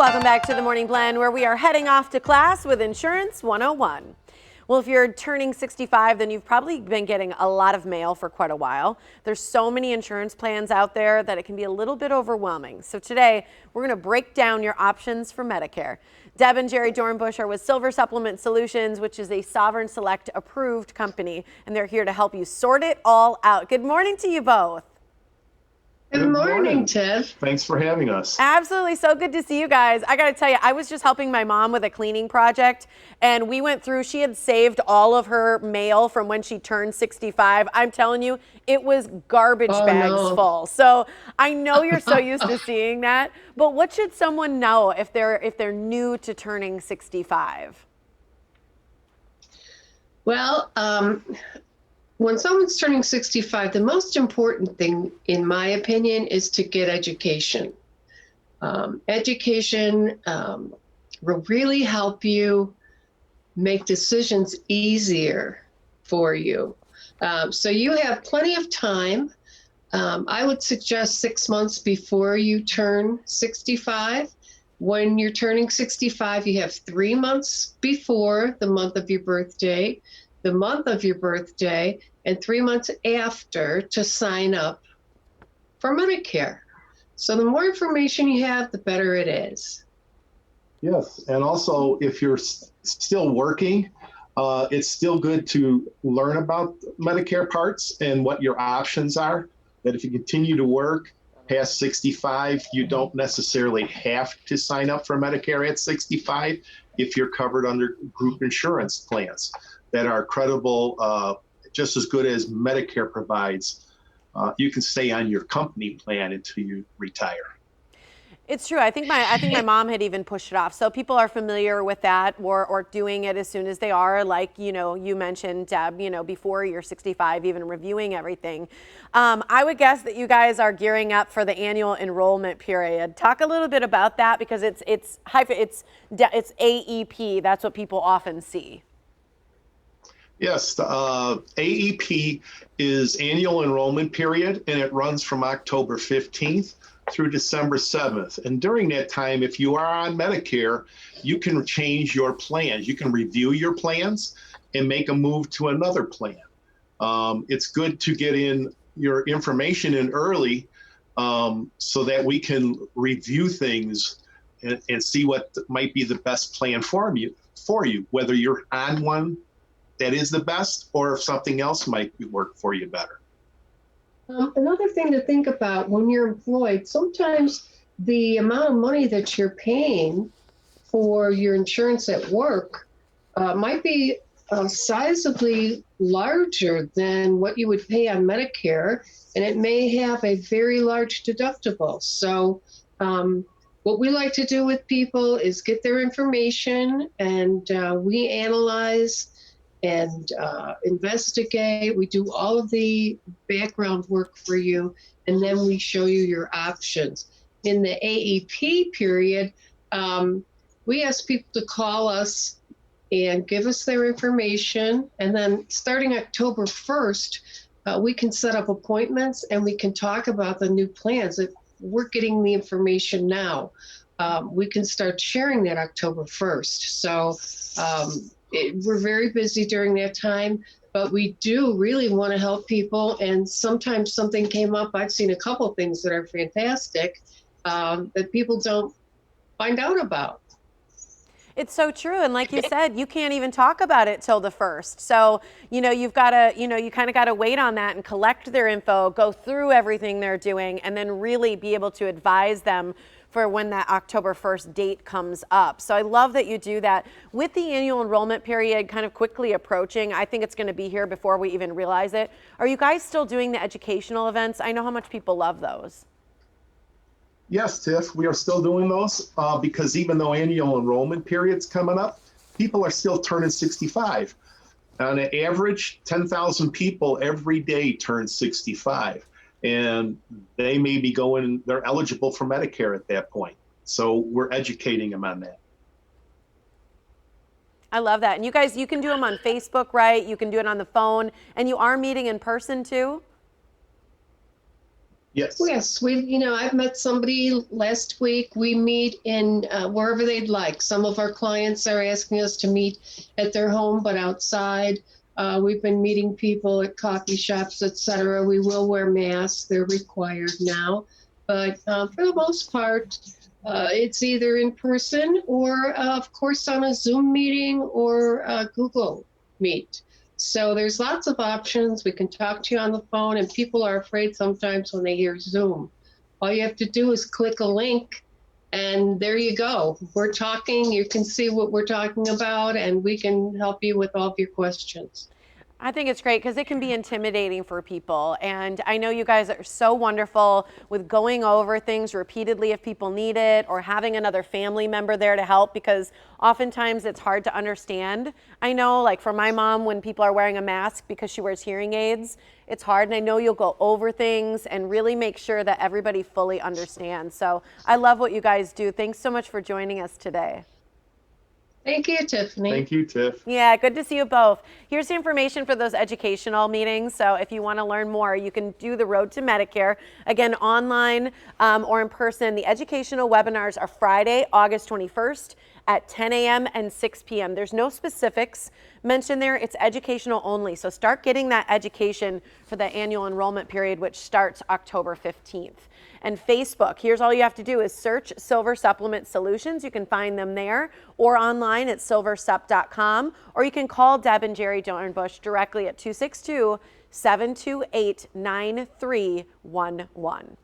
Welcome back to the Morning Blend, where we are heading off to class with Insurance 101. Well, if you're turning 65, then you've probably been getting a lot of mail for quite a while. There's so many insurance plans out there that it can be a little bit overwhelming. So today, we're going to break down your options for Medicare. Deb and Jerry Dornbush are with Silver Supplement Solutions, which is a Sovereign Select approved company, and they're here to help you sort it all out. Good morning to you both. Good morning, Tiff. Thanks for having us. Absolutely. So good to see you guys. I got to tell you, I was just helping my mom with a cleaning project, and we went through, she had saved all of her mail from when she turned 65. I'm telling you, it was garbage bags full. So I know you're so used to seeing that, but what should someone know if they're new to turning 65? Well, when someone's turning 65, the most important thing, in my opinion, is to get education. Education will really help you make decisions easier for you. So you have plenty of time. I would suggest 6 months before you turn 65. When you're turning 65, you have 3 months before the month of your birthday, the month of your birthday, and 3 months after to sign up for Medicare. So the more information you have, the better it is. Yes, and also if you're still working, it's still good to learn about Medicare parts and what your options are. That if you continue to work past 65, you don't necessarily have to sign up for Medicare at 65 if you're covered under group insurance plans that are credible, just as good as Medicare provides. You can stay on your company plan until you retire. It's true. I think my mom had even pushed it off. So people are familiar with that or doing it as soon as they are, like, you mentioned, Deb, before you're 65, even reviewing everything. I would guess that you guys are gearing up for the annual enrollment period. Talk a little bit about that, because it's AEP. That's what people often see. Yes, AEP is annual enrollment period, and it runs from October 15th through December 7th. And during that time, if you are on Medicare, you can change your plans. You can review your plans and make a move to another plan. It's good to get in your information in early so that we can review things and see what might be the best plan for you, whether you're on one that is the best, or if something else might work for you better. Another thing to think about when you're employed, sometimes the amount of money that you're paying for your insurance at work might be sizably larger than what you would pay on Medicare, and it may have a very large deductible. So what we like to do with people is get their information, and we analyze and investigate. We do all of the background work for you, and then we show you your options. In the AEP period, we ask people to call us and give us their information, and then starting October 1st, we can set up appointments and we can talk about the new plans. If we're getting the information now, we can start sharing that October 1st. So we're very busy during that time, but we do really want to help people. And sometimes something came up. I've seen a couple things that are fantastic that people don't find out about. It's so true. And like you said, you can't even talk about it till the 1st. So, you've got to, you kind of got to wait on that and collect their info, go through everything they're doing, and then really be able to advise them for when that October 1st date comes up. So I love that you do that. With the annual enrollment period kind of quickly approaching, I think it's going to be here before we even realize it. Are you guys still doing the educational events? I know how much people love those. Yes, Tiff, we are still doing those because even though annual enrollment period's coming up, people are still turning 65. On an average, 10,000 people every day turn 65. And they may be they're eligible for Medicare at that point. So we're educating them on that. I love that. And you guys, you can do them on Facebook, right? You can do it on the phone, and you are meeting in person too? Yes. Yes, I've met somebody last week. We meet in wherever they'd like. Some of our clients are asking us to meet at their home, but outside. We've been meeting people at coffee shops, etc. We will wear masks; they're required now. But for the most part, it's either in person or, of course, on a Zoom meeting or Google Meet. So there's lots of options. We can talk to you on the phone, and people are afraid sometimes when they hear Zoom. All you have to do is click a link, and there you go. We're talking. You can see what we're talking about, and we can help you with all of your questions. I think it's great because it can be intimidating for people. And I know you guys are so wonderful with going over things repeatedly if people need it, or having another family member there to help, because oftentimes it's hard to understand. I know, like for my mom, when people are wearing a mask because she wears hearing aids, it's hard. And I know you'll go over things and really make sure that everybody fully understands. So I love what you guys do. Thanks so much for joining us today. Thank you, Tiffany. Thank you, Tiff. Yeah, good to see you both. Here's the information for those educational meetings. So if you want to learn more, you can do the Road to Medicare. Again, online or in person. The educational webinars are Friday, August 21st at 10 a.m. and 6 p.m. There's no specifics mentioned there. It's educational only. So start getting that education for the annual enrollment period, which starts October 15th. And Facebook, here's all you have to do is search Silver Supplement Solutions. You can find them there or online at silversup.com, or you can call Deb and Jerry Dornbush directly at 262-728-9311.